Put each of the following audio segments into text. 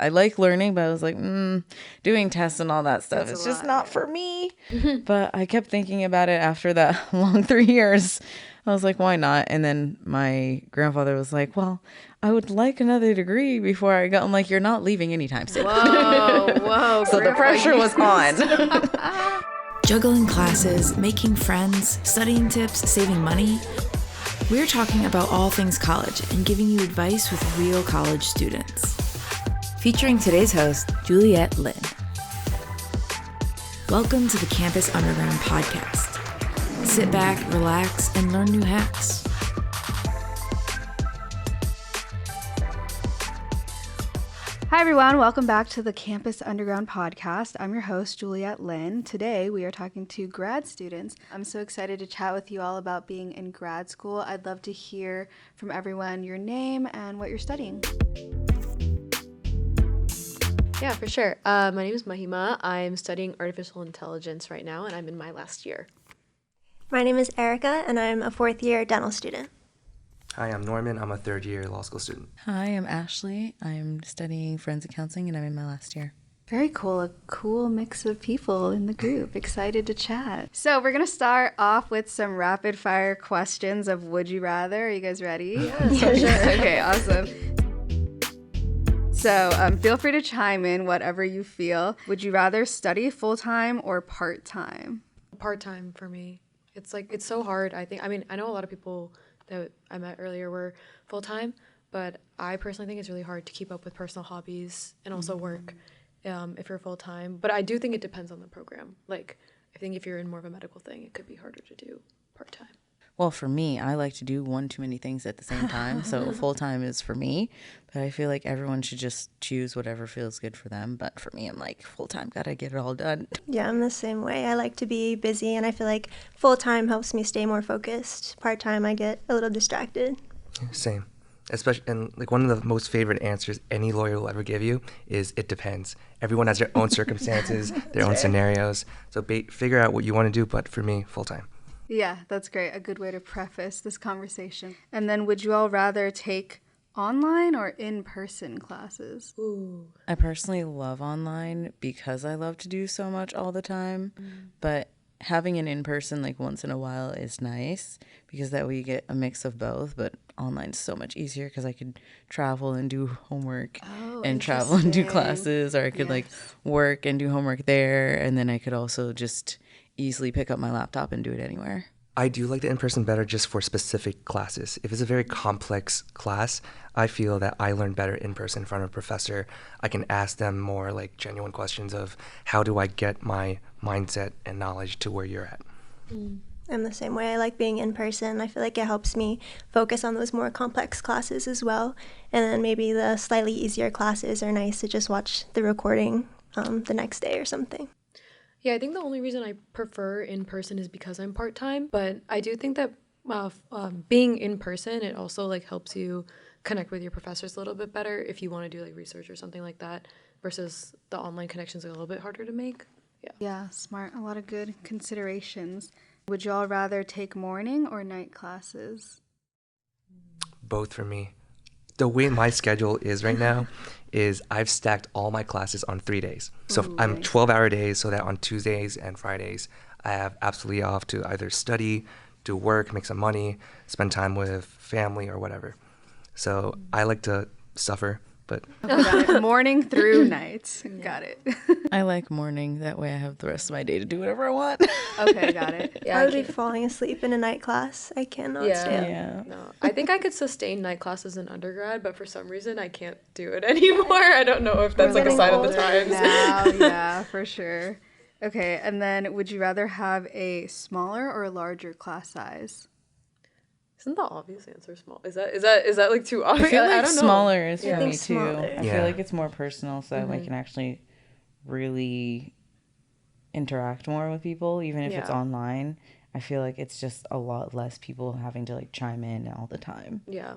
I like learning, but I was like, doing tests and all that stuff, it's just not for me. But I kept thinking about it after that long 3 years. I was like, why not? And then my grandfather was like, well, I would like another degree before I go. I'm like, you're not leaving anytime soon. Whoa. So the pressure was on. Juggling classes, making friends, studying tips, saving money. We're talking about all things college and giving you advice with real college students. Featuring today's host, Juliette Lin. Welcome to the Campus Underground podcast. Sit back, relax, and learn new hacks. Hi, everyone. Welcome back to the Campus Underground podcast. I'm your host, Juliette Lin. Today, we are talking to grad students. I'm so excited to chat with you all about being in grad school. I'd love to hear from everyone your name and what you're studying. Yeah, for sure. My name is Mahima. I'm studying artificial intelligence right now, and I'm in my last year. My name is Erica, and I'm a fourth-year dental student. Hi, I'm Norman. I'm a third-year law school student. Hi, I'm Ashley. I'm studying forensic counseling, and I'm in my last year. Very cool. A cool mix of people in the group. Excited to chat. So we're going to start off with some rapid-fire questions of Would You Rather. Are you guys ready? Yes, for sure. Okay, awesome. So feel free to chime in whatever you feel. Would you rather study full-time or part-time? Part-time for me. It's so hard, I think. I mean, I know a lot of people that I met earlier were full-time, but I personally think it's really hard to keep up with personal hobbies and also work if you're full-time. But I do think it depends on the program. Like, I think if you're in more of a medical thing, it could be harder to do part-time. Well, for me, I like to do one too many things at the same time. So full-time is for me. But I feel like everyone should just choose whatever feels good for them. But for me, I'm like, full-time, gotta get it all done. Yeah, I'm the same way. I like to be busy, and I feel like full-time helps me stay more focused. Part-time, I get a little distracted. Same. Especially, and like one of the most favorite answers any lawyer will ever give you is it depends. Everyone has their own circumstances, their own scenarios. So figure out what you want to do, but for me, full-time. Yeah, that's great. A good way to preface this conversation. And then would you all rather take online or in-person classes? Ooh. I personally love online because I love to do so much all the time. But having an in-person like once in a while is nice because that way you get a mix of both. But online's so much easier because I could travel and do homework and travel and do classes, or I could like work and do homework there, and then I could also just easily pick up my laptop and do it anywhere. I do like the in-person better just for specific classes. If it's a very complex class, I feel that I learn better in person in front of a professor. I can ask them more like genuine questions of how do I get my mindset and knowledge to where you're at. I'm the same way. I like being in person. I feel like it helps me focus on those more complex classes as well. And then maybe the slightly easier classes are nice to just watch the recording the next day or something. Yeah, I think the only reason I prefer in person is because I'm part-time, but I do think that being in person, it also like helps you connect with your professors a little bit better if you want to do like research or something like that, versus the online connections are a little bit harder to make. Yeah, smart. A lot of good considerations. Would you all rather take morning or night classes? Both for me. The way my schedule is right now is I've stacked all my classes on 3 days. So I'm 12-hour days so that on Tuesdays and Fridays, I have absolutely off to either study, do work, make some money, spend time with family or whatever. So I like to suffer, but... Got it. Morning through night. Got it. I like morning. That way I have the rest of my day to do whatever I want. Okay, got it. I would be falling asleep in a night class. I cannot stay up. Yeah. No, I think I could sustain night classes in undergrad, but for some reason I can't do it anymore. I don't know if that's like a sign of the times. Now, yeah, for sure. Okay, and then would you rather have a smaller or larger class size? Isn't the obvious answer small? Is that like too obvious? I feel like I don't know. smaller is for I think me too. smaller. I feel like it's more personal, so I can actually really interact more with people, even if it's online. I feel like it's just a lot less people having to like chime in all the time. Yeah.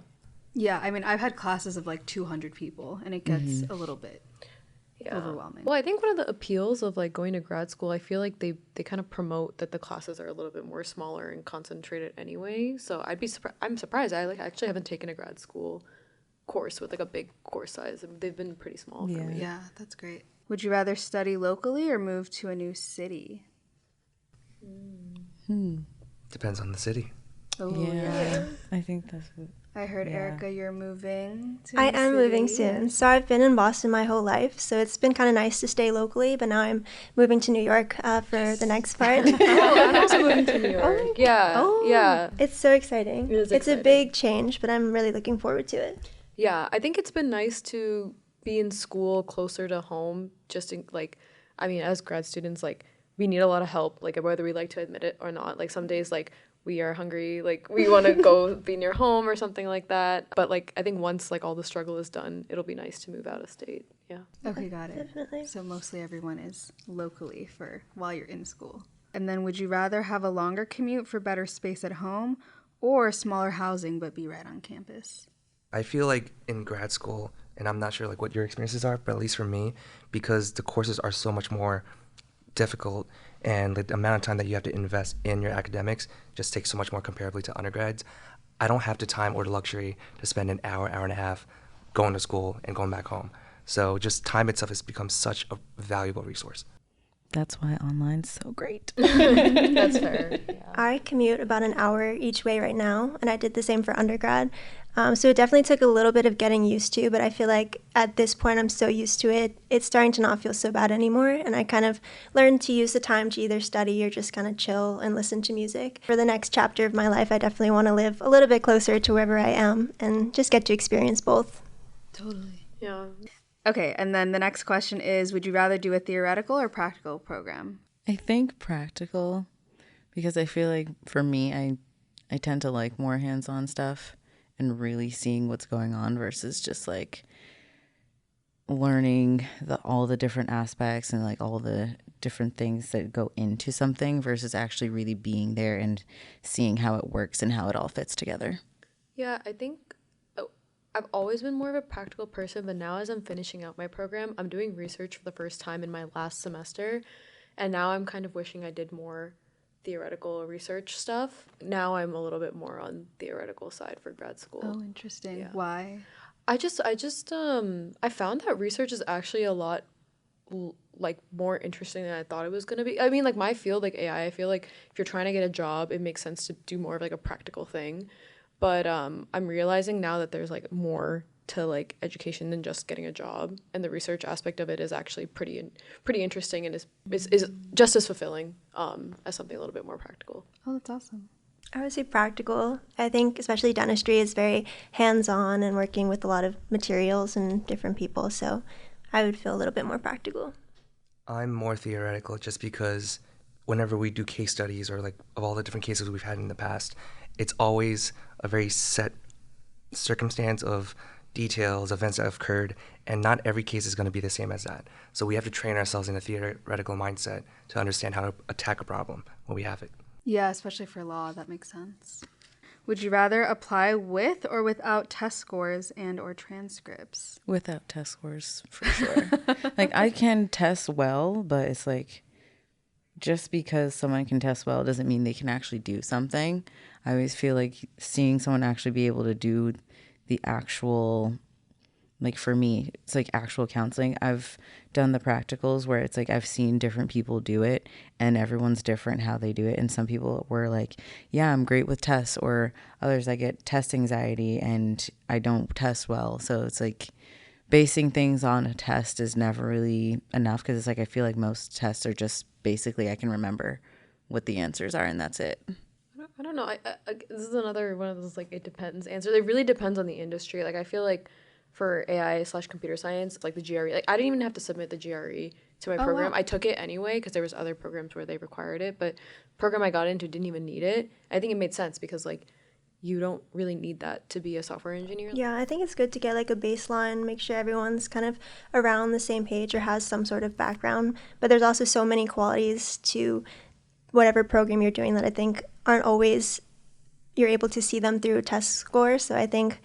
Yeah, I mean, I've had classes of like 200 people, and it gets a little bit overwhelming. Well, I think one of the appeals of like going to grad school, I feel like they kind of promote that the classes are a little bit more smaller and concentrated anyway. So I'm surprised. I like actually haven't taken a grad school course with like a big course size. They've been pretty small for me. Yeah, that's great. Would you rather study locally or move to a new city? Depends on the city. Oh, Yeah. I think that's what. I heard, Yeah. Erica, you're moving to I a am moving city. soon. So I've been in Boston my whole life, so it's been kind of nice to stay locally, but now I'm moving to New York for the next part. I'm also moving to New York. Yeah. It's so exciting. It is It's a exciting. big change, but I'm really looking forward to it. Yeah, I think it's been nice to be in school closer to home. Just in, like, I mean, as grad students, like, we need a lot of help, like, whether we like to admit it or not. Like, some days, like, we are hungry, like, we want to go be near home or something like that. But, like, I think once, like, all the struggle is done, it'll be nice to move out of state. Yeah. Okay, got it. Definitely. So mostly everyone is locally for while you're in school. And then would you rather have a longer commute for better space at home or smaller housing but be right on campus? I feel like in grad school, and I'm not sure like what your experiences are, but at least for me, because the courses are so much more difficult and the amount of time that you have to invest in your academics just takes so much more comparatively to undergrads. I don't have the time or the luxury to spend an hour, hour and a half going to school and going back home. So just time itself has become such a valuable resource. That's why online's so great. That's fair. Yeah. I commute about an hour each way right now, and I did the same for undergrad. So it definitely took a little bit of getting used to, but I feel like at this point I'm so used to it, it's starting to not feel so bad anymore. And I kind of learned to use the time to either study or just kind of chill and listen to music. For the next chapter of my life, I definitely want to live a little bit closer to wherever I am and just get to experience both. Totally. Yeah. Okay, and then the next question is, would you rather do a theoretical or practical program? I think practical, because I feel like for me, I tend to like more hands-on stuff and really seeing what's going on versus just like learning all the different aspects and like all the different things that go into something versus actually really being there and seeing how it works and how it all fits together. Yeah, I think I've always been more of a practical person, but now as I'm finishing out my program, I'm doing research for the first time in my last semester, and now I'm kind of wishing I did more theoretical research stuff. Now I'm a little bit more on theoretical side for grad school. Oh, interesting. Yeah. Why? I found that research is actually a lot like more interesting than I thought it was going to be. I mean, like my field, like AI, I feel like if you're trying to get a job, it makes sense to do more of like a practical thing. But I'm realizing now that there's like more to like education than just getting a job, and the research aspect of it is actually pretty interesting and is just as fulfilling as something a little bit more practical. Oh, that's awesome. I would say practical. I think especially dentistry is very hands-on and working with a lot of materials and different people, so I would feel a little bit more practical. I'm more theoretical just because whenever we do case studies or like of all the different cases we've had in the past, it's always a very set circumstance of details, events that have occurred, and not every case is going to be the same as that. So we have to train ourselves in a theoretical mindset to understand how to attack a problem when we have it. Yeah, especially for law, that makes sense. Would you rather apply with or without test scores and or transcripts? Without test scores, for sure. Like, I can test well, but it's like, just because someone can test well doesn't mean they can actually do something. I always feel like seeing someone actually be able to do the actual, like for me, it's like actual counseling. I've done the practicals where it's like I've seen different people do it and everyone's different how they do it. And some people were like, yeah, I'm great with tests, or others, I get test anxiety and I don't test well. So it's like basing things on a test is never really enough, because it's like I feel like most tests are just basically I can remember what the answers are and that's it. I don't know. I this is another one of those like it depends answers. It really depends on the industry. Like I feel like for AI/computer science, like the GRE, like I didn't even have to submit the GRE to my program. Wow. I took it anyway because there was other programs where they required it, but program I got into didn't even need it. I think it made sense because like you don't really need that to be a software engineer. Yeah, I think it's good to get like a baseline, make sure everyone's kind of around the same page or has some sort of background. But there's also so many qualities to whatever program you're doing that I think aren't always you're able to see them through test scores. So I think,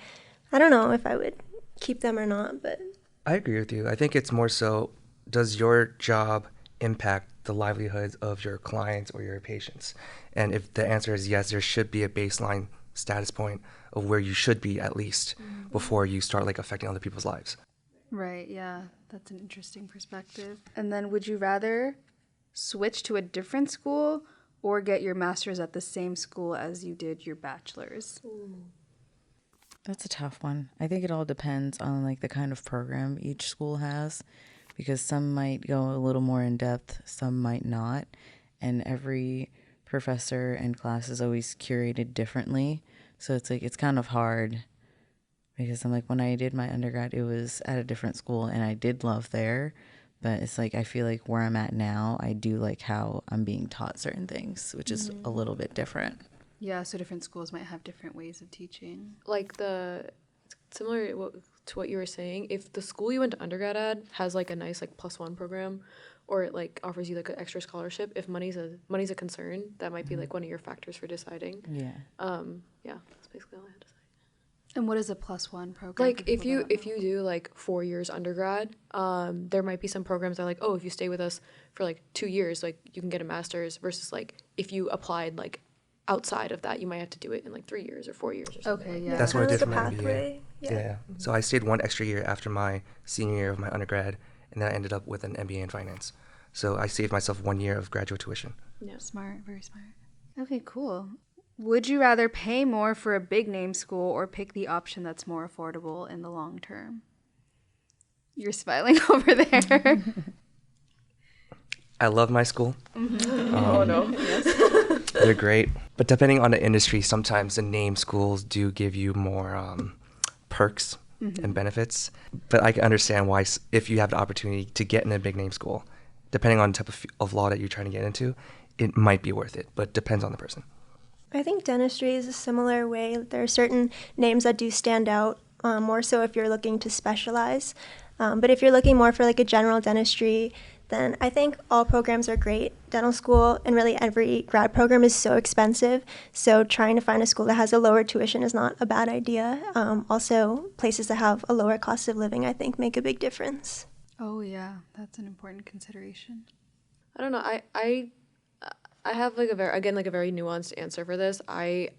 I don't know if I would keep them or not, but I agree with you. I think it's more so, does your job impact the livelihoods of your clients or your patients? And if the answer is yes, there should be a baseline status point of where you should be at least before you start like affecting other people's lives. Right, yeah. That's an interesting perspective. And then would you rather switch to a different school or get your master's at the same school as you did your bachelor's? That's a tough one. I think it all depends on like the kind of program each school has, because some might go a little more in depth, some might not, and every professor and class is always curated differently. So it's like it's kind of hard, because I'm like, when I did my undergrad, it was at a different school and I did love there, but it's like I feel like where I'm at now, I do like how I'm being taught certain things, which is a little bit different. Yeah, so different schools might have different ways of teaching. Like similar to what you were saying, if the school you went to undergrad at has like a nice like +1 program, or it like offers you like an extra scholarship, if money's a concern, that might be like one of your factors for deciding. Yeah. Yeah, that's basically all I had to say. And what is a +1 program? Like if you do like 4 years undergrad, there might be some programs that are like, oh, if you stay with us for like 2 years, like you can get a master's, versus like if you applied like outside of that, you might have to do it in like 3 years or 4 years or something. Okay, like yeah. That's what I did Like for a my MBA. pathway. Yeah. So I stayed 1 extra year after my senior year of my undergrad, and then I ended up with an MBA in finance. So I saved myself 1 year of graduate tuition. Yeah. Smart, very smart. Okay, cool. Would you rather pay more for a big name school or pick the option that's more affordable in the long term? You're smiling over there. I love my school. Oh no. They're great. But depending on the industry, sometimes the name schools do give you more perks and benefits. But I can understand why, if you have the opportunity to get in a big name school, depending on the type of law that you're trying to get into, it might be worth it. But it depends on the person. I think dentistry is a similar way. There are certain names that do stand out, more so if you're looking to specialize. But if you're looking more for like a general dentistry, then I think all programs are great. Dental school and really every grad program is so expensive. So trying to find a school that has a lower tuition is not a bad idea. Also, places that have a lower cost of living, I think, make a big difference. Oh, yeah. That's an important consideration. I don't know. I have like a very nuanced answer for this. I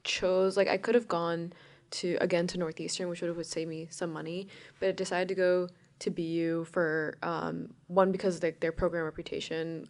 chose, like, I could have gone to Northeastern, which would save me some money, but I decided to go to BU for one, because their program reputation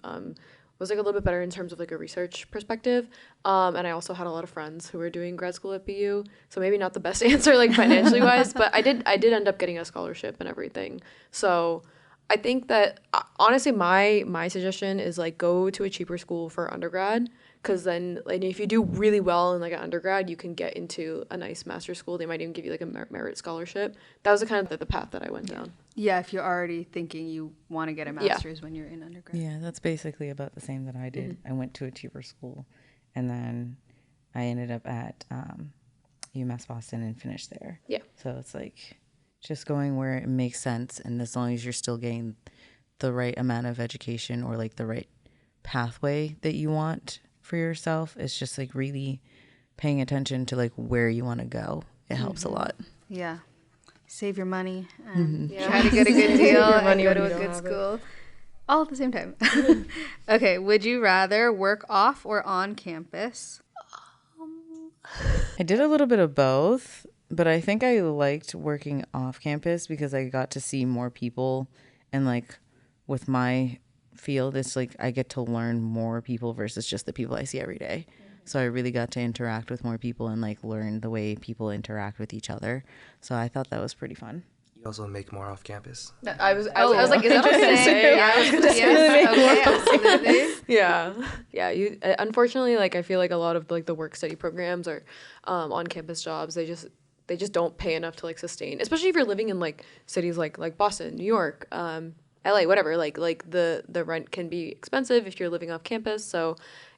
was like a little bit better in terms of like a research perspective, and I also had a lot of friends who were doing grad school at BU, so maybe not the best answer like financially wise, but I did end up getting a scholarship and everything. So I think that honestly my suggestion is like go to a cheaper school for undergrad, because then like, if you do really well in like an undergrad, you can get into a nice master's school. They might even give you like a merit scholarship. That was the path that I went down. Yeah, if you're already thinking you want to get a master's when you're in undergrad. Yeah, that's basically about the same that I did. I went to a cheaper school, and then I ended up at UMass Boston and finished there. Yeah. So it's like just going where it makes sense, and as long as you're still getting the right amount of education or like the right pathway that you want for yourself, it's just like really paying attention to like where you want to go. It helps a lot. Yeah. Save your money and Yeah. try to get a good deal and money go when to you a don't good have it. school. All at the same time. Okay, would you rather work off or on campus? I did a little bit of both, but I think I liked working off campus because I got to see more people, and like with my field, it's like I get to learn more people versus just the people I see every day. So I really got to interact with more people and like learn the way people interact with each other. So I thought that was pretty fun. You also make more off campus. I was like, is that what I'm saying? Yeah, I was gonna say, okay, absolutely. Yeah. You unfortunately, like I feel like a lot of like the work study programs or on campus jobs, they just don't pay enough to like sustain, especially if you're living in like cities like Boston, New York, LA, whatever. Like the rent can be expensive if you're living off campus. So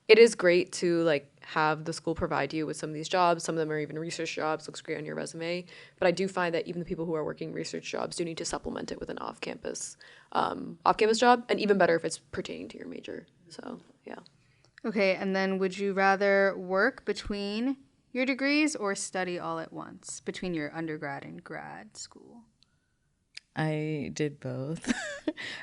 it is great to like have the school provide you with some of these jobs. Some of them are even research jobs. Looks great on your resume. But I do find that even the people who are working research jobs do need to supplement it with an off-campus job, and even better if it's pertaining to your major. So yeah. Okay, and then would you rather work between your degrees or study all at once between your undergrad and grad school? I did both.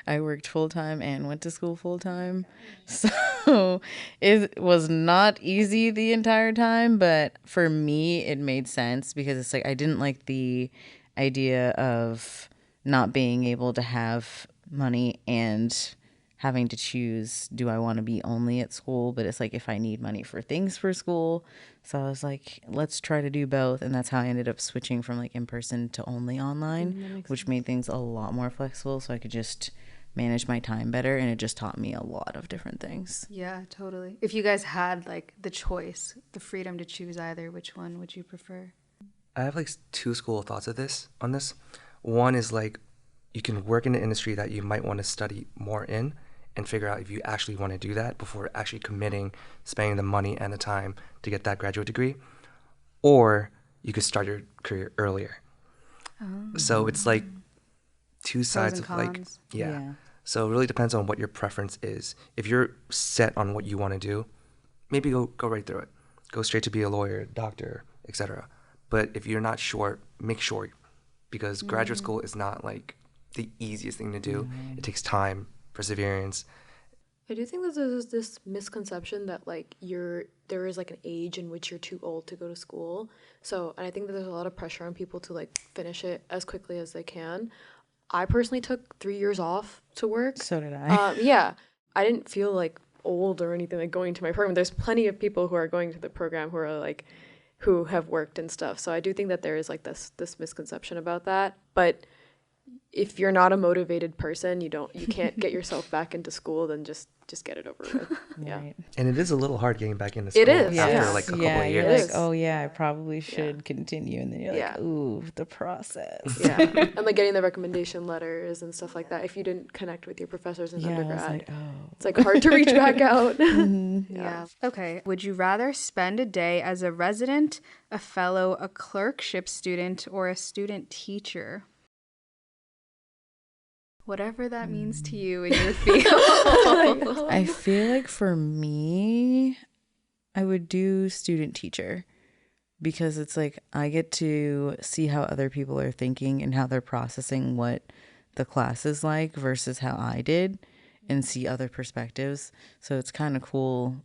I worked full-time and went to school full-time. So it was not easy the entire time, but for me, it made sense because it's like I didn't like the idea of not being able to have money and having to choose, do I want to be only at school? But it's like if I need money for things for school. So I was like, let's try to do both. And that's how I ended up switching from like in person to only online, which made things a lot more flexible. So I could just manage my time better. And it just taught me a lot of different things. Yeah, totally. If you guys had like the choice, the freedom to choose either, which one would you prefer? I have like two school of thoughts on this. One is like you can work in an industry that you might want to study more in and figure out if you actually want to do that before actually committing, spending the money and the time to get that graduate degree. Or you could start your career earlier. So it's like two sides of like, yeah. So it really depends on what your preference is. If you're set on what you want to do, maybe go right through it. Go straight to be a lawyer, doctor, etc. But if you're not sure, make sure, because graduate school is not like the easiest thing to do. It takes time, perseverance. I do think that there's this misconception that like there is like an age in which you're too old to go to school. So, and I think that there's a lot of pressure on people to like finish it as quickly as they can. I personally took 3 years off to work. So did I. Yeah, I didn't feel like old or anything like going to my program. There's plenty of people who are going to the program who are like, who have worked and stuff. So I do think that there is like this misconception about that. But if you're not a motivated person, you can't get yourself back into school, then just get it over with. Yeah. Right. And it is a little hard getting back into school It is, after like a couple of You're years. like, oh yeah, I probably should continue. And then you're like, ooh, the process. Yeah. And like getting the recommendation letters and stuff like that. If you didn't connect with your professors in undergrad, it's like hard to reach back out. Yeah. Okay. Would you rather spend a day as a resident, a fellow, a clerkship student, or a student teacher? Whatever that means to you in your field. I feel like for me, I would do student teacher because it's like I get to see how other people are thinking and how they're processing what the class is like versus how I did and see other perspectives. So it's kind of cool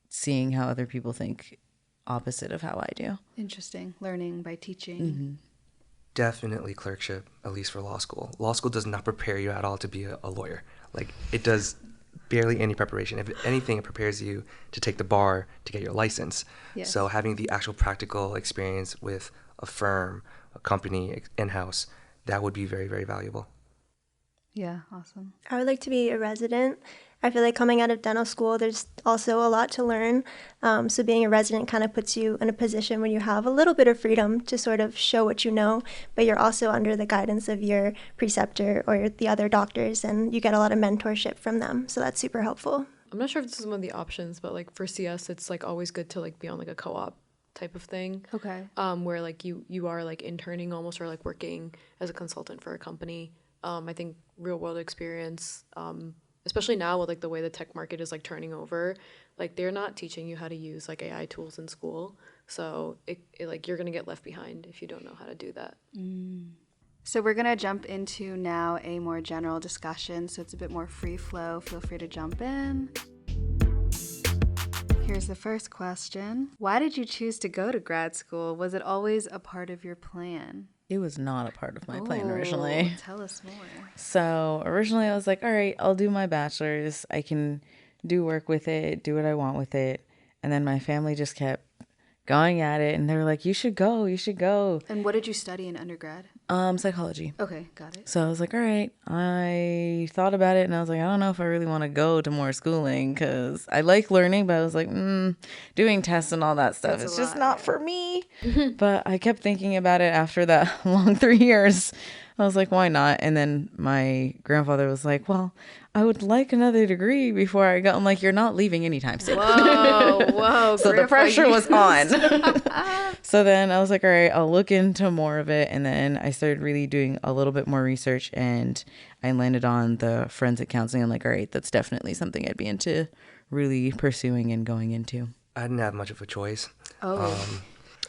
seeing how other people think opposite of how I do. Interesting. Learning by teaching. Definitely clerkship, at least for law school. Law school does not prepare you at all to be a lawyer. Like, it does barely any preparation. If anything, it prepares you to take the bar to get your license. Yes. So having the actual practical experience with a firm, a company, in-house, that would be very, very valuable. Yeah, awesome. I would like to be a resident. I feel like coming out of dental school, there's also a lot to learn. So being a resident kind of puts you in a position where you have a little bit of freedom to sort of show what you know, but you're also under the guidance of your preceptor or the other doctors, and you get a lot of mentorship from them. So that's super helpful. I'm not sure if this is one of the options, but like for CS, it's like always good to like be on like a co-op type of thing. Okay. Where like you are like interning almost or like working as a consultant for a company. I think real world experience, especially now with like the way the tech market is like turning over, like they're not teaching you how to use like AI tools in school. So it like you're gonna get left behind if you don't know how to do that. So we're gonna jump into now a more general discussion. So it's a bit more free flow. Feel free to jump in. Here's the first question. Why did you choose to go to grad school? Was it always a part of your plan? It was not a part of my plan originally. Tell us more. So originally I was like, all right, I'll do my bachelor's. I can do work with it, do what I want with it. And then my family just kept going at it. And they were like, you should go. And what did you study in undergrad? Psychology. Okay, got it. So I was like, all right. I thought about it and I was like, I don't know if I really want to go to more schooling because I like learning, but I was like, doing tests and all that stuff. It's just not for me. But I kept thinking about it after that long 3 years. I was like, why not? And then my grandfather was like, well, I would like another degree before I go. I'm like, you're not leaving anytime soon. Whoa. So the pressure was on. So then I was like, all right, I'll look into more of it. And then I started really doing a little bit more research and I landed on the forensic counseling. I'm like, all right, that's definitely something I'd be into really pursuing and going into. I didn't have much of a choice.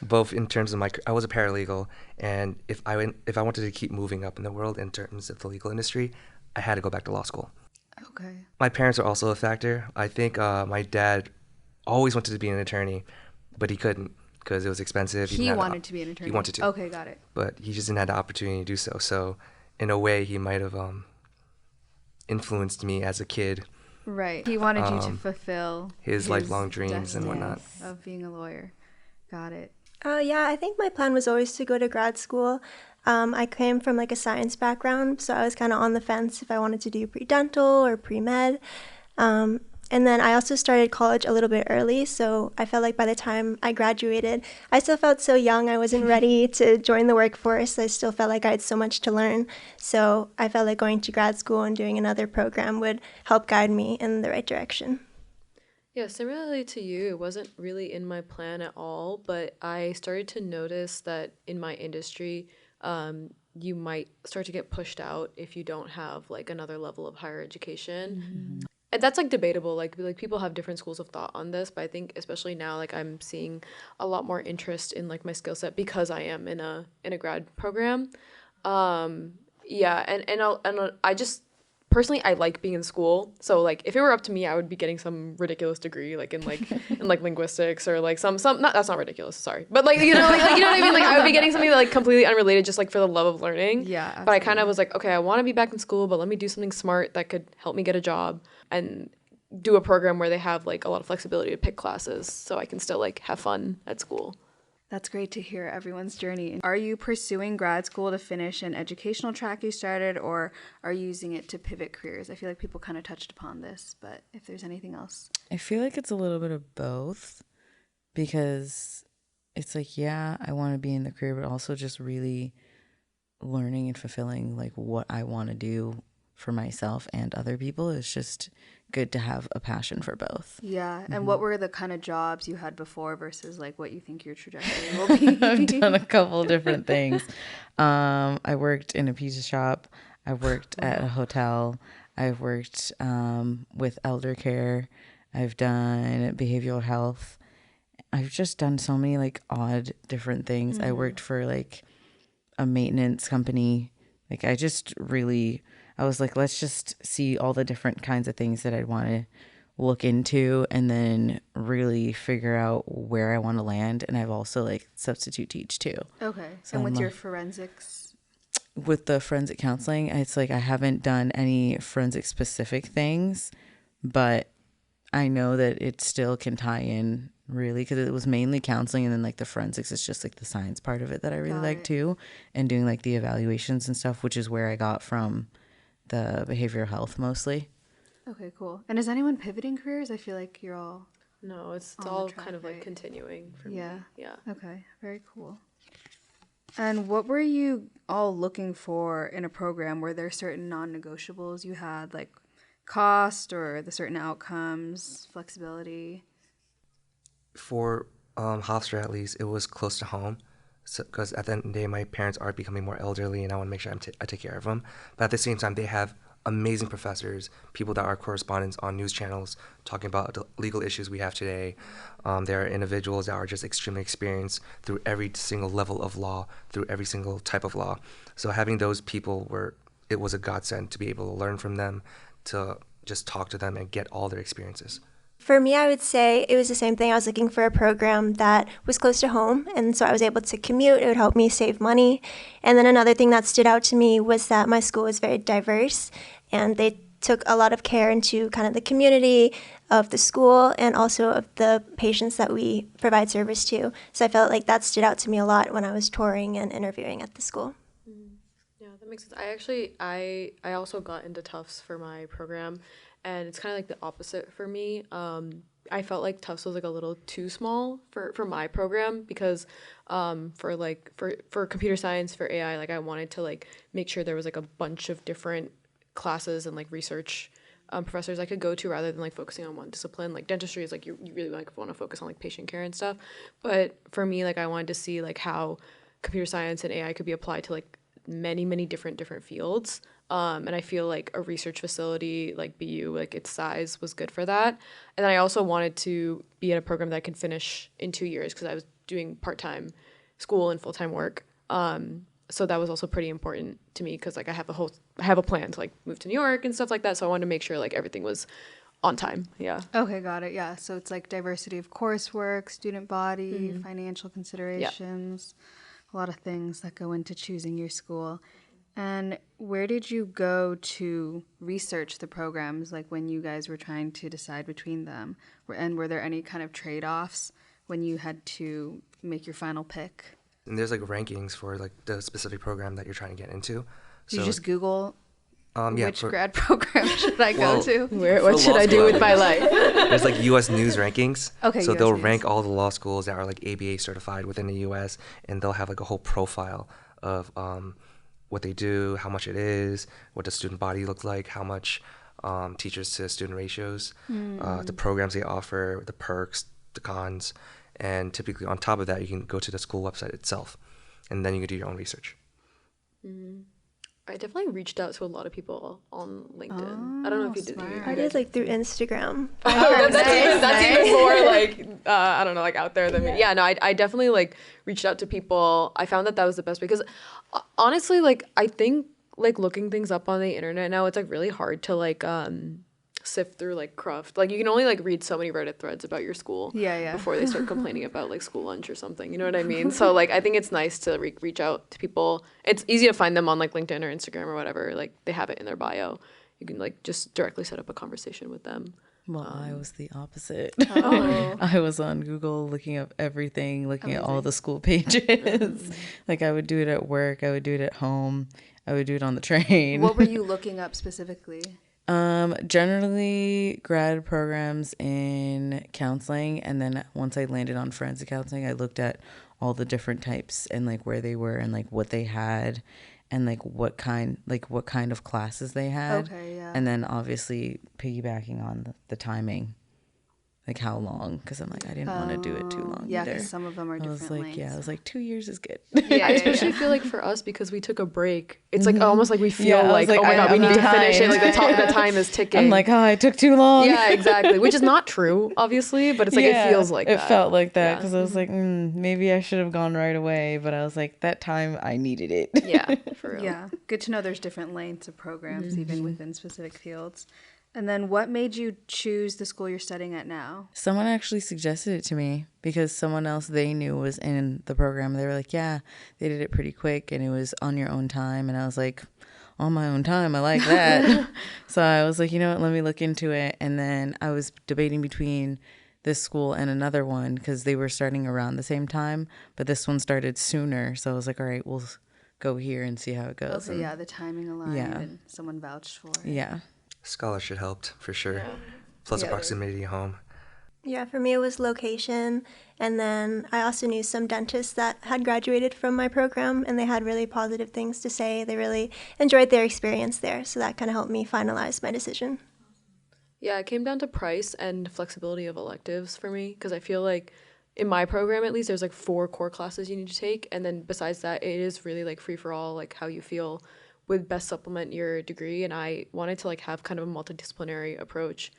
both in terms of I was a paralegal, and if I wanted to keep moving up in the world in terms of the legal industry, I had to go back to law school. Okay. My parents are also a factor. I think my dad always wanted to be an attorney, but he couldn't because it was expensive. He wanted to be an attorney. He wanted to. Okay, got it. But he just didn't have the opportunity to do so. So in a way, he might have influenced me as a kid. Right. He wanted you to fulfill his lifelong dreams and whatnot. Of being a lawyer. Got it. Yeah, I think my plan was always to go to grad school. I came from like a science background, so I was kind of on the fence if I wanted to do pre-dental or pre-med. And then I also started college a little bit early, so I felt like by the time I graduated, I still felt so young. I wasn't ready to join the workforce. I still felt like I had so much to learn. So I felt like going to grad school and doing another program would help guide me in the right direction. Yeah, similarly to you, it wasn't really in my plan at all, but I started to notice that in my industry, you might start to get pushed out if you don't have like another level of higher education. Mm-hmm. And that's like debatable. Like people have different schools of thought on this, but I think especially now, like I'm seeing a lot more interest in like my skill set because I am in a grad program. Yeah, and I just personally I like being in school. So like if it were up to me, I would be getting some ridiculous degree like in linguistics or like some not that's not ridiculous, sorry. But like you know like you know what I mean? Like I would be getting something like completely unrelated just like for the love of learning. Yeah. Absolutely. But I kind of was like, okay, I want to be back in school, but let me do something smart that could help me get a job and do a program where they have like a lot of flexibility to pick classes so I can still like have fun at school. That's great to hear everyone's journey. Are you pursuing grad school to finish an educational track you started, or are you using it to pivot careers? I feel like people kind of touched upon this, but if there's anything else. I feel like it's a little bit of both because it's like, yeah, I want to be in the career, but also just really learning and fulfilling like what I want to do for myself and other people. It's just good to have a passion for both. Yeah. And what were the kind of jobs you had before versus like what you think your trajectory will be? I've done a couple different things. I worked in a pizza shop. I worked at a hotel. I've worked with elder care. I've done behavioral health. I've just done so many like odd different things. I worked for like a maintenance company. Like I was like, let's just see all the different kinds of things that I'd want to look into and then really figure out where I want to land. And I've also like substitute teach too. Okay. So and with I'm your forensics? With the forensic counseling, it's like I haven't done any forensic specific things, but I know that it still can tie in really because it was mainly counseling and then like the forensics is just like the science part of it that I really like too, and doing like the evaluations and stuff, which is where I got from the behavioral health mostly. Okay, cool. And is anyone pivoting careers? I feel like you're all No, it's all kind of like continuing for me. Yeah. Okay, very cool. And what were you all looking for in a program? Were there certain non-negotiables you had, like cost or the certain outcomes, flexibility? For Hofstra, at least, it was close to home. Because at the end of the day, my parents are becoming more elderly, and I want to make sure I take care of them. But at the same time, they have amazing professors, people that are correspondents on news channels talking about the legal issues we have today. There are individuals that are just extremely experienced through every single level of law, through every single type of law. So having those people it was a godsend to be able to learn from them, to just talk to them and get all their experiences. For me, I would say it was the same thing. I was looking for a program that was close to home, and so I was able to commute. It would help me save money. And then another thing that stood out to me was that my school was very diverse, and they took a lot of care into kind of the community of the school and also of the patients that we provide service to. So I felt like that stood out to me a lot when I was touring and interviewing at the school. Yeah, that makes sense. I also got into Tufts for my program. And it's kind of like the opposite for me. I felt like Tufts was like a little too small for my program because for computer science, for AI, like I wanted to like make sure there was like a bunch of different classes and like research professors I could go to rather than like focusing on one discipline. Like dentistry is like you really like want to focus on like patient care and stuff. But for me, like I wanted to see like how computer science and AI could be applied to like many different fields. And I feel like a research facility like BU, like its size was good for that. And then I also wanted to be in a program that I could finish in 2 years because I was doing part-time school and full-time work. So that was also pretty important to me because like I have a plan to like move to New York and stuff like that. So I wanted to make sure like everything was on time. Yeah. Okay, got it. Yeah. So it's like diversity of coursework, student body, financial considerations, a lot of things that go into choosing your school. And where did you go to research the programs, like when you guys were trying to decide between them? And were there any kind of trade-offs when you had to make your final pick? And there's like rankings for like the specific program that you're trying to get into. Did you just Google which grad program should I go to? What should I do with my life? There's like U.S. News rankings. Okay, so US they'll News. rank all the law schools that are like ABA certified within the U.S. and they'll have like a whole profile of what they do, how much it is, what the student body looks like, how much teachers to student ratios, the programs they offer, the perks, the cons, and typically on top of that, you can go to the school website itself, and then you can do your own research. I definitely reached out to a lot of people on LinkedIn. I don't know if you did. I did like through Instagram. That's even more like I don't know, like out there than me. Yeah, no, I definitely like reached out to people. I found that was the best because honestly, like I think like looking things up on the internet now, it's like really hard to like sift through like cruft. Like you can only like read so many Reddit threads about your school before they start complaining about like school lunch or something. You know what I mean? So like I think it's nice to reach out to people. It's easy to find them on like LinkedIn or Instagram or whatever. Like they have it in their bio. You can like just directly set up a conversation with them. Well, I was the opposite. Oh. I was on Google looking up everything, looking at all the school pages. Like I would do it at work. I would do it at home. I would do it on the train. What were you looking up specifically? Generally grad programs in counseling, and then once I landed on forensic counseling, I looked at all the different types and like where they were and like what they had and like what kind of classes they had. Okay, yeah. And then obviously piggybacking on the timing. Like how long? Because I'm like, I didn't want to do it too long Yeah, either. because some of them are different lengths. I was like 2 years is good. Yeah, I especially feel like for us because we took a break. It's like almost like we feel I was like, like, oh my god, we I'm need to finish it. behind. Like the time is ticking. I'm like, oh, I took too long. yeah, exactly. Which is not true, obviously, but it's like it feels like it that. felt like that Yeah. because I was like, maybe I should have gone right away, but I was like, that time I needed it. Yeah, for real. Yeah, good to know there's different lengths of programs even within specific fields. And then what made you choose the school you're studying at now? Someone actually suggested it to me because someone else they knew was in the program. They were like, yeah, they did it pretty quick and it was on your own time. And I was like, on my own time, I like that. So I was like, you know what, let me look into it. And then I was debating between this school and another one because they were starting around the same time, but this one started sooner. So I was like, all right, we'll go here and see how it goes. Okay, yeah, the timing aligned Yeah. and someone vouched for it. Yeah. Scholarship helped for sure. Plus Yeah. proximity home. Yeah, for me it was location, and then I also knew some dentists that had graduated from my program, and they had really positive things to say. They really enjoyed their experience there, so that kind of helped me finalize my decision. Yeah, it came down to price and flexibility of electives for me because I feel like in my program at least there's like 4 core classes you need to take, and then besides that it is really like free for all, like how you feel would best supplement your degree. And I wanted to like have kind of a multidisciplinary approach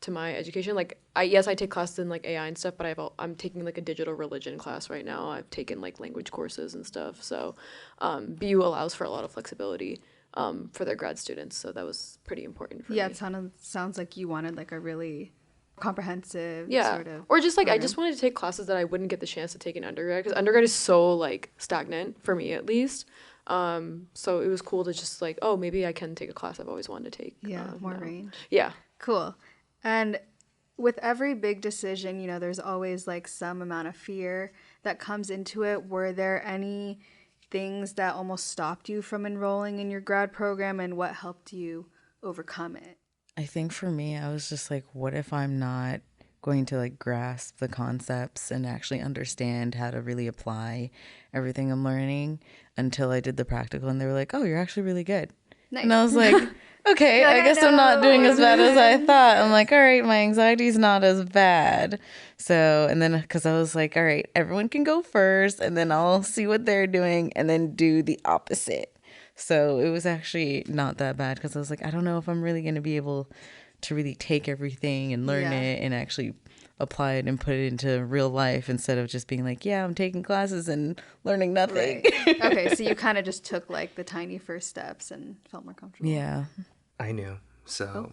to my education. Like I take classes in like AI and stuff, but I'm taking like a digital religion class right now. I've taken like language courses and stuff. So BU allows for a lot of flexibility for their grad students. So that was pretty important for me. Yeah, it sounds like you wanted like a really comprehensive sort of or just like I program. just wanted to take classes that I wouldn't get the chance to take in undergrad because undergrad is so like stagnant for me at least. So it was cool to just like, oh, maybe I can take a class I've always wanted to take. more now. range. Yeah. Cool. And with every big decision, you know, there's always like some amount of fear that comes into it. Were there any things that almost stopped you from enrolling in your grad program, and what helped you overcome it? I think for me, I was just like, what if I'm not going to like grasp the concepts and actually understand how to really apply everything I'm learning until I did the practical, and they were like, oh, you're actually really good. Nice. And I was like, okay, I guess I'm not doing as bad as I thought. I'm like, all right, my anxiety's not as bad. So, and then because I was like, all right, everyone can go first and then I'll see what they're doing and then do the opposite. So it was actually not that bad because I was like, I don't know if I'm really going to be able to really take everything and learn it and actually apply it and put it into real life instead of just being like, yeah, I'm taking classes and learning nothing. Right. Okay, so you kind of just took like the tiny first steps and felt more comfortable. Yeah. I knew. So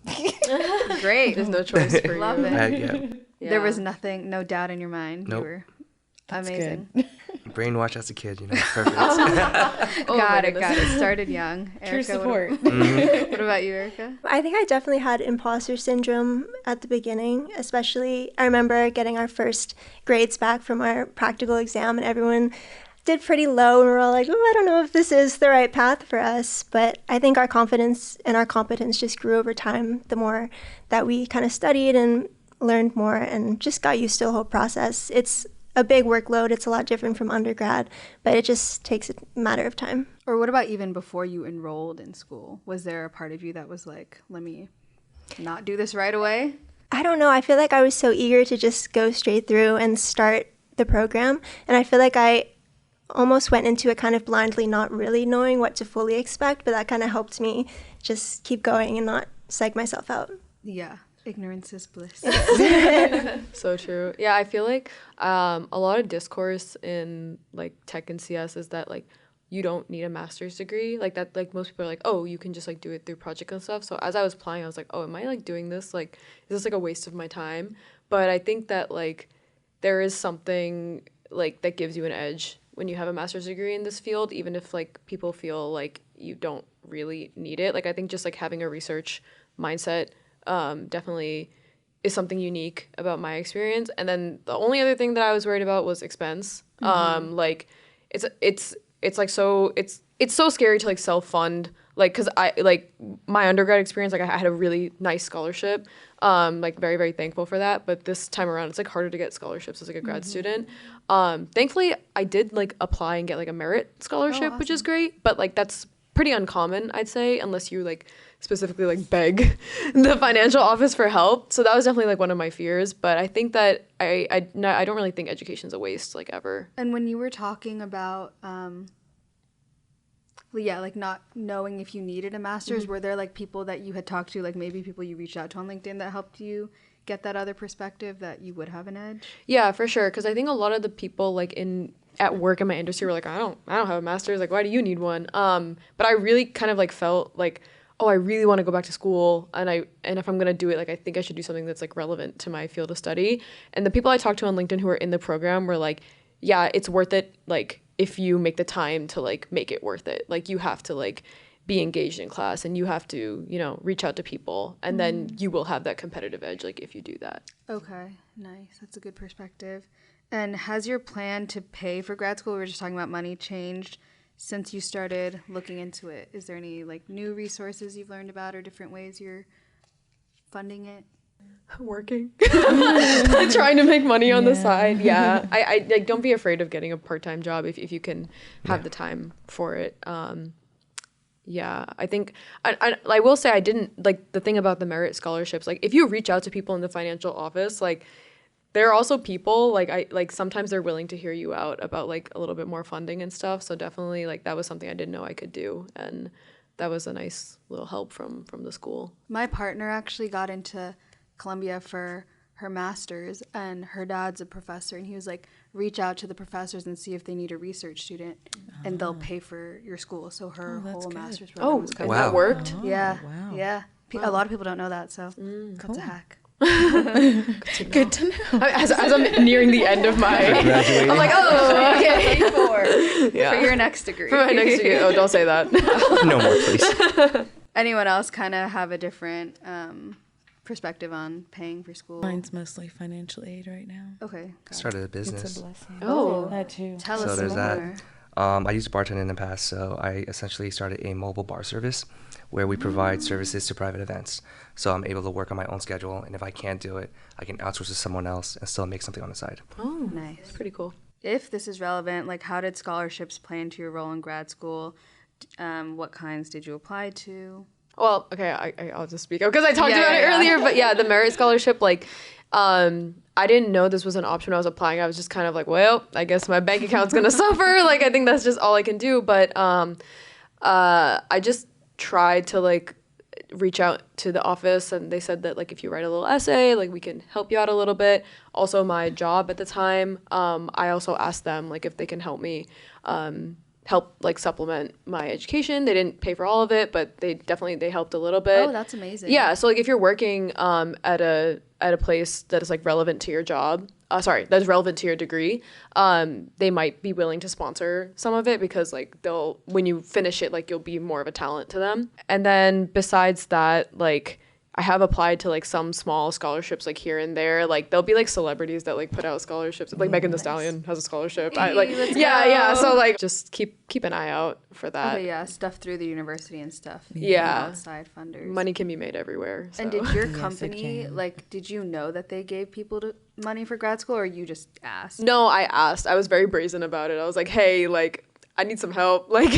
Great. There's no choice for Love you. it. yeah, There was nothing, no doubt in your mind. Nope. You were That's amazing. good. brainwashed as a kid, Perfect. Got it. Started young. True Erica, support. What about you, Erica? I think I definitely had imposter syndrome at the beginning, especially I remember getting our first grades back from our practical exam and everyone did pretty low and we were all like, oh, I don't know if this is the right path for us. But I think our confidence and our competence just grew over time the more that we kind of studied and learned more and just got used to the whole process. It's a big workload. It's a lot different from undergrad, but it just takes a matter of time. Or what about even before you enrolled in school? Was there a part of you that was like, let me not do this right away? I don't know. I feel like I was so eager to just go straight through and start the program. And I feel like I almost went into it kind of blindly, not really knowing what to fully expect, but that kind of helped me just keep going and not psych myself out. Yeah. Ignorance is bliss. So true. Yeah, I feel like a lot of discourse in like tech and CS is that like you don't need a master's degree. Like that, like most people are like, oh, you can just like do it through project and stuff. So as I was applying, I was like, oh, am I like doing this? Like, is this like a waste of my time? But I think that like there is something like that gives you an edge when you have a master's degree in this field, even if like people feel like you don't really need it. Like I think just like having a research mindset definitely is something unique about my experience. And then the only other thing that I was worried about was expense. Like it's like so it's so scary to like self-fund, like because I like my undergrad experience, like I had a really nice scholarship, like very, very thankful for that. But this time around it's like harder to get scholarships as like a grad student. Thankfully I did like apply and get like a merit scholarship, which is great, but like that's pretty uncommon, I'd say, unless you like specifically like beg the financial office for help. So that was definitely like one of my fears. But I think that I don't really think education's a waste, like ever. And when you were talking about like not knowing if you needed a master's, were there like people that you had talked to, like maybe people you reached out to on LinkedIn that helped you get that other perspective that you would have an edge? Yeah, for sure. Because I think a lot of the people like at work in my industry were like, I don't have a master's. Like, why do you need one? But I really kind of like felt like, oh, I really want to go back to school, and if I'm gonna do it, like I think I should do something that's like relevant to my field of study. And the people I talked to on LinkedIn who are in the program were like, yeah, it's worth it. Like if you make the time to like make it worth it, like you have to like be engaged in class and you have to, reach out to people, and then you will have that competitive edge, like if you do that. Okay, nice. That's a good perspective. And has your plan to pay for grad school, we were just talking about money, changed since you started looking into it? Is there any like new resources you've learned about or different ways you're funding it? Working. Trying to make money on the side. Yeah. I like don't be afraid of getting a part-time job if you can have the time for it. Yeah, I think I will say I didn't like the thing about the merit scholarships. Like if you reach out to people in the financial office, like there are also people like sometimes they're willing to hear you out about like a little bit more funding and stuff. So definitely like that was something I didn't know I could do, and that was a nice little help from the school. My partner actually got into Columbia for her master's, and her dad's a professor, and he was like, reach out to the professors and see if they need a research student, and they'll pay for your school. So her whole master's program was covered. And that worked? Yeah. Wow. Yeah. A lot of people don't know that, so that's a hack. Good to know. As I'm nearing the end of my, I'm like, oh, okay. For your next degree. For my next degree. Oh, don't say that. No more, please. Anyone else kind of have a different perspective on paying for school? Mine's mostly financial aid right now. Okay. Started a It's business. a blessing. Oh. That too. Tell So us there's more. that. I used to bartend in the past, so I essentially started a mobile bar service where we provide services to private events. So I'm able to work on my own schedule, and if I can't do it, I can outsource to someone else and still make something on the side. Oh, Nice. that's pretty cool. If this is relevant, like how did scholarships play into your role in grad school? What kinds did you apply to? Well, okay, I'll just speak up because I talked about it earlier. But yeah, the merit scholarship, like, I didn't know this was an option when I was applying. I was just kind of like, well, I guess my bank account's gonna suffer. Like, I think that's just all I can do. But I just tried to like reach out to the office, and they said that like if you write a little essay, like we can help you out a little bit. Also, my job at the time, I also asked them like if they can help me help like supplement my education. They didn't pay for all of it, but they helped a little bit. Oh, that's amazing. Yeah, so like if you're working at a place that is like relevant to your job, that's relevant to your degree, they might be willing to sponsor some of it, because like when you finish it, like you'll be more of a talent to them. And then besides that, like I have applied to like some small scholarships like here and there. Like there'll be like celebrities that like put out scholarships. Like Megan Thee Stallion has a scholarship. Yeah. So like just keep an eye out for that. Okay, yeah, stuff through the university and stuff. Yeah. Outside funders. Money can be made everywhere. So. And did your company, like, did you know that they gave people money for grad school, or you just asked? No, I asked. I was very brazen about it. I was like, hey, like, I need some help. Like,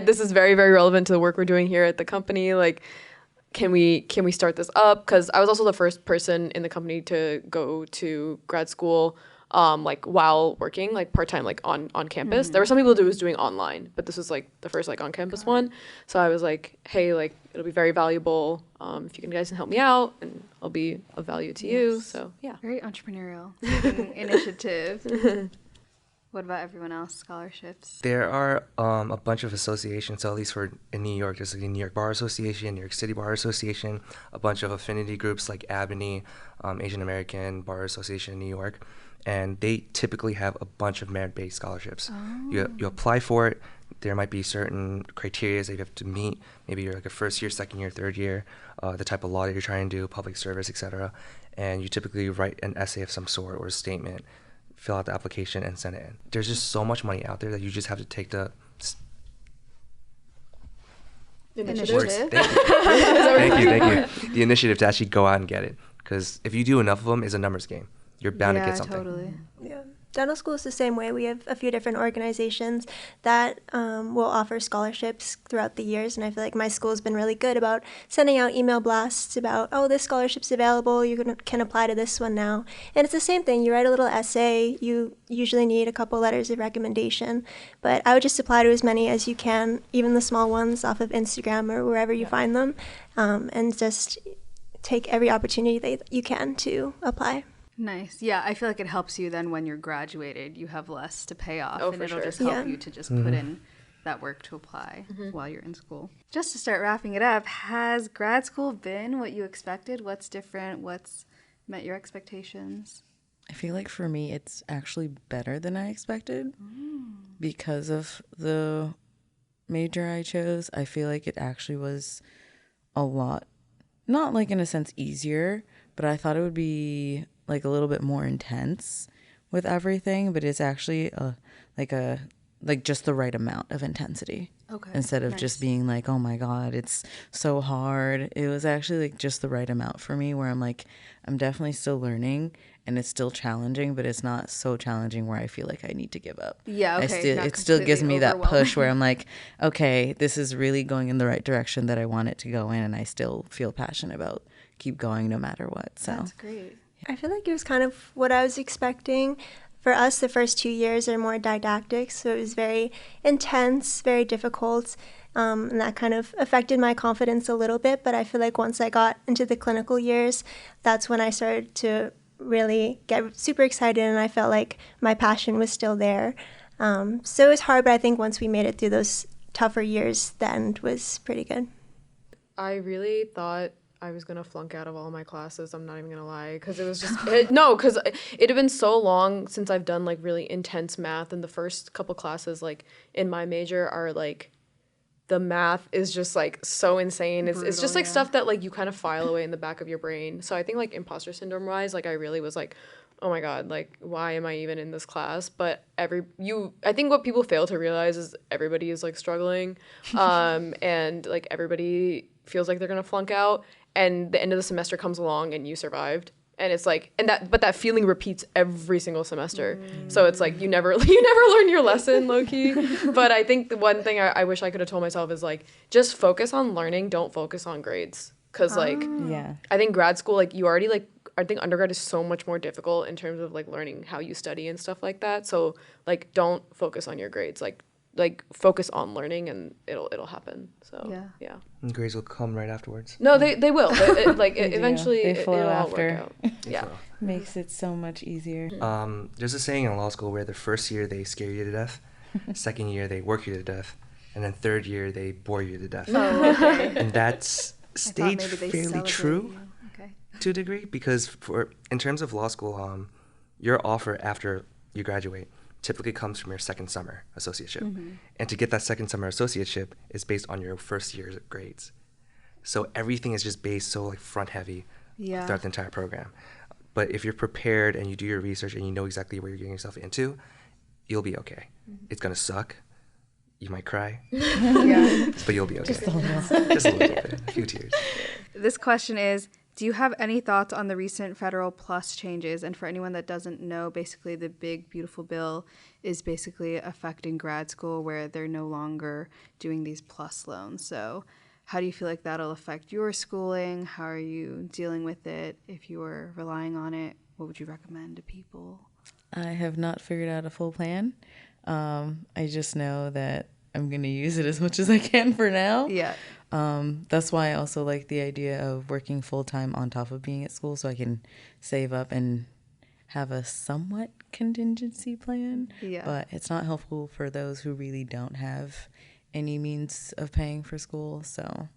this is very, very relevant to the work we're doing here at the company. Like, can we start this up? Because I was also the first person in the company to go to grad school like while working like part-time like on campus. There were some people who was doing online, but this was like the first like on campus one. So I was like, hey, like it'll be very valuable if you guys can help me out, and I'll be of value to you. So yeah, very entrepreneurial initiative. What about everyone else? Scholarships? There are a bunch of associations, so at least in New York, there's like the New York Bar Association, New York City Bar Association, a bunch of affinity groups like Albany, Asian American Bar Association in New York, and they typically have a bunch of merit-based scholarships. Oh. You apply for it. There might be certain criteria that you have to meet. Maybe you're like a first year, second year, third year, the type of law that you're trying to do, public service, etc. And you typically write an essay of some sort or a statement, fill out the application, and send it in. There's just so much money out there that you just have to take the initiative. Thank you. The initiative to actually go out and get it. Because if you do enough of them, it's a numbers game. You're bound to get something. Totally. Yeah. Dental school is the same way. We have a few different organizations that will offer scholarships throughout the years, and I feel like my school has been really good about sending out email blasts about, oh, this scholarship's available, you can apply to this one now. And it's the same thing. You write a little essay. You usually need a couple letters of recommendation, but I would just apply to as many as you can, even the small ones off of Instagram or wherever you find them, and just take every opportunity that you can to apply. Nice. Yeah, I feel like it helps you then when you're graduated, you have less to pay off, and it'll just help you to just put in that work to apply while you're in school. Just to start wrapping it up, has grad school been what you expected? What's different? What's met your expectations? I feel like for me, it's actually better than I expected because of the major I chose. I feel like it actually was a lot, not like in a sense easier, but I thought it would be like a little bit more intense with everything, but it's actually like just the right amount of intensity. Okay. Instead of just being like, oh my God, it's so hard. It was actually like just the right amount for me, where I'm like, I'm definitely still learning and it's still challenging, but it's not so challenging where I feel like I need to give up. Yeah, okay. It still gives me that push where I'm like, okay, this is really going in the right direction that I want it to go in, and I still feel passionate about keep going no matter what. So that's great. I feel like it was kind of what I was expecting. For us, the first 2 years are more didactic, so it was very intense, very difficult, and that kind of affected my confidence a little bit. But I feel like once I got into the clinical years, that's when I started to really get super excited, and I felt like my passion was still there. So it was hard, but I think once we made it through those tougher years, the end was pretty good. I really thought I was gonna flunk out of all my classes. I'm not even gonna lie, because it was just because it had been so long since I've done like really intense math, and the first couple classes like in my major are like the math is just like so insane. Brutal, it's just like stuff that like you kind of file away in the back of your brain. So I think like imposter syndrome wise, like I really was like, oh my God, like why am I even in this class? But I think what people fail to realize is everybody is like struggling, and like everybody feels like they're gonna flunk out. And the end of the semester comes along and you survived. And it's like, but that feeling repeats every single semester. So it's like, you never learn your lesson, low key. But I think the one thing I wish I could have told myself is like, just focus on learning. Don't focus on grades. Cause like, I think grad school, like you already like, I think undergrad is so much more difficult in terms of like learning how you study and stuff like that. So like, don't focus on your grades. Like like focus on learning, and it'll happen. So yeah. And grades will come right afterwards. No, they will. They Eventually do. They flow it'll all after. work out. Yeah. So, Makes it so much easier. there's a saying in law school where the first year they scare you to death, second year they work you to death, and then third year they bore you to death. Oh, okay. And that's stayed fairly true Okay. to a degree, because in terms of law school, your offer after you graduate typically comes from your second summer associateship. And to get that second summer associateship is based on your first year's grades. So everything is just based so like front heavy throughout the entire program. But if you're prepared and you do your research and you know exactly what you're getting yourself into, you'll be okay. It's gonna suck. You might cry, but you'll be okay. Just a little bit, a few tears. This question is, do you have any thoughts on the recent federal PLUS changes? And for anyone that doesn't know, basically the big, beautiful bill is basically affecting grad school where they're no longer doing these PLUS loans. So how do you feel like that'll affect your schooling? How are you dealing with it? If you were relying on it, what would you recommend to people? I have not figured out a full plan. I just know that I'm going to use it as much as I can for now. Yeah. That's why I also like the idea of working full-time on top of being at school, so I can save up and have a somewhat contingency plan. Yeah. But it's not helpful for those who really don't have any means of paying for school. So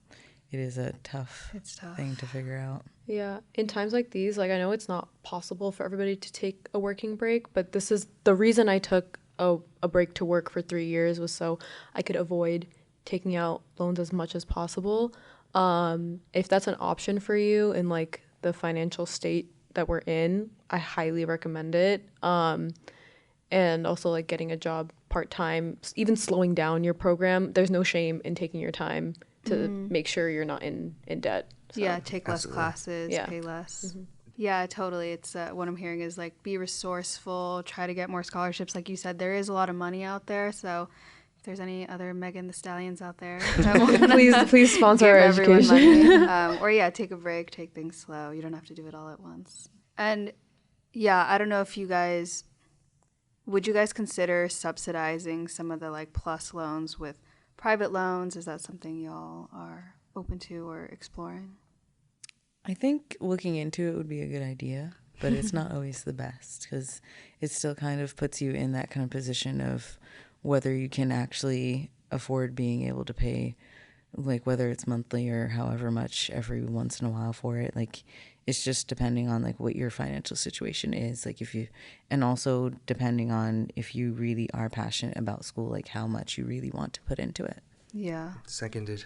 it is a tough thing to figure out. Yeah, in times like these, like I know it's not possible for everybody to take a working break, but this is the reason I took a break to work for 3 years, was so I could avoid taking out loans as much as possible. If that's an option for you in like the financial state that we're in, I highly recommend it. And also like getting a job part-time, even slowing down your program. There's no shame in taking your time to make sure you're not in debt. So. Yeah, take less classes, pay less. Yeah, totally. It's what I'm hearing is like be resourceful, try to get more scholarships. Like you said, there is a lot of money out there. So if there's any other Megan Thee Stallions out there, please sponsor our education. Or take a break, take things slow. You don't have to do it all at once. And yeah, I don't know if would you guys consider subsidizing some of the like PLUS loans with private loans? Is that something y'all are open to or exploring? I think looking into it would be a good idea, but it's not always the best, because it still kind of puts you in that kind of position of whether you can actually afford being able to pay, like whether it's monthly or however much every once in a while for it. Like it's just depending on like what your financial situation is, like and also depending on if you really are passionate about school, like how much you really want to put into it. Yeah. Seconded.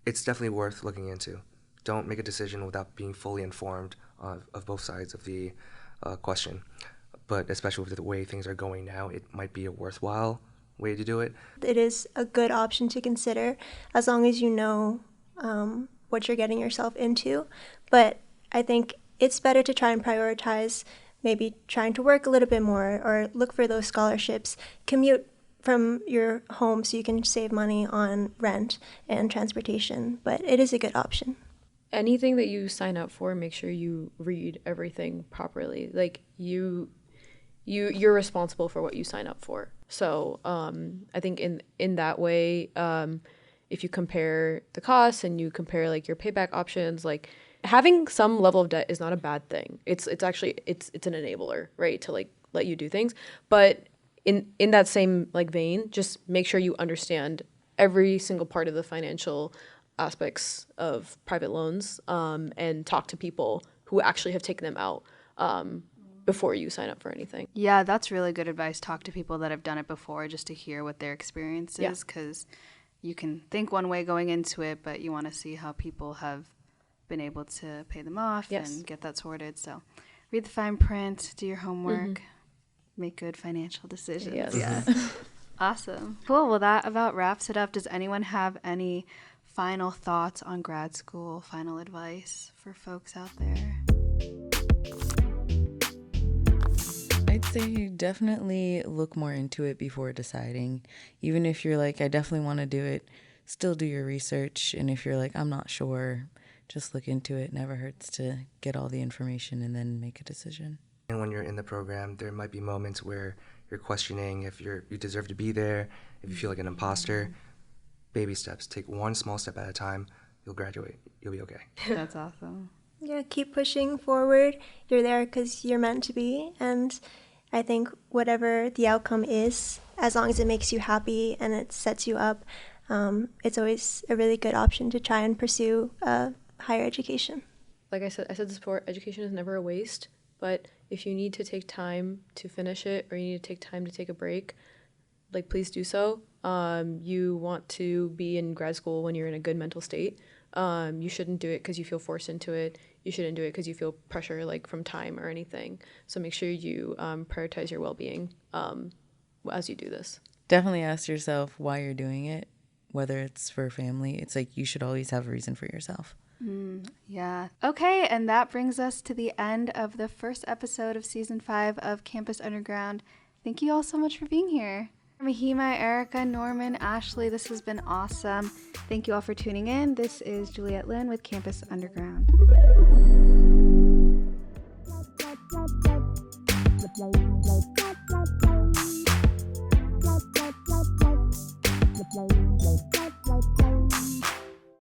It's definitely worth looking into. Don't make a decision without being fully informed of both sides of the question. But especially with the way things are going now, it might be a worthwhile way to do it. It is a good option to consider as long as you know what you're getting yourself into. But I think it's better to try and prioritize maybe trying to work a little bit more or look for those scholarships. Commute from your home so you can save money on rent and transportation. But it is a good option. Anything that you sign up for, make sure you read everything properly. Like you're responsible for what you sign up for. So I think in that way, if you compare the costs and you compare like your payback options, like having some level of debt is not a bad thing. It's actually an enabler, right, to like let you do things. But in that same like vein, just make sure you understand every single part of the financial aspects of private loans, and talk to people who actually have taken them out before you sign up for anything. Yeah, that's really good advice. Talk to people that have done it before just to hear what their experience is, because you can think one way going into it, but you want to see how people have been able to pay them off and get that sorted. So read the fine print, do your homework, make good financial decisions. Yes. Yeah. Awesome. Cool. Well, that about wraps it up. Does anyone have any final thoughts on grad school, final advice for folks out there? I'd say definitely look more into it before deciding. Even if you're like, I definitely want to do it, still do your research. And if you're like, I'm not sure, just look into it. Never hurts to get all the information and then make a decision. And when you're in the program, there might be moments where you're questioning if you deserve to be there, if you feel like an imposter, baby steps. Take one small step at a time. You'll graduate. You'll be okay. That's awesome. Yeah, keep pushing forward. You're there because you're meant to be. And I think whatever the outcome is, as long as it makes you happy and it sets you up, it's always a really good option to try and pursue higher education. Like I said this before, education is never a waste, but if you need to take time to finish it or you need to take time to take a break, like please do so. You want to be in grad school when you're in a good mental state. You shouldn't do it because you feel forced into it. You shouldn't do it because you feel pressure like from time or anything. So make sure you prioritize your well-being as you do this. Definitely ask yourself why you're doing it, whether it's for family. It's like you should always have a reason for yourself. Yeah. Okay, and that brings us to the end of the first episode of Season 5 of Campus Underground. Thank you all so much for being here. Mahima, Erica, Norman, Ashley, this has been awesome. Thank you all for tuning in. This is Juliette Lin with Campus Underground.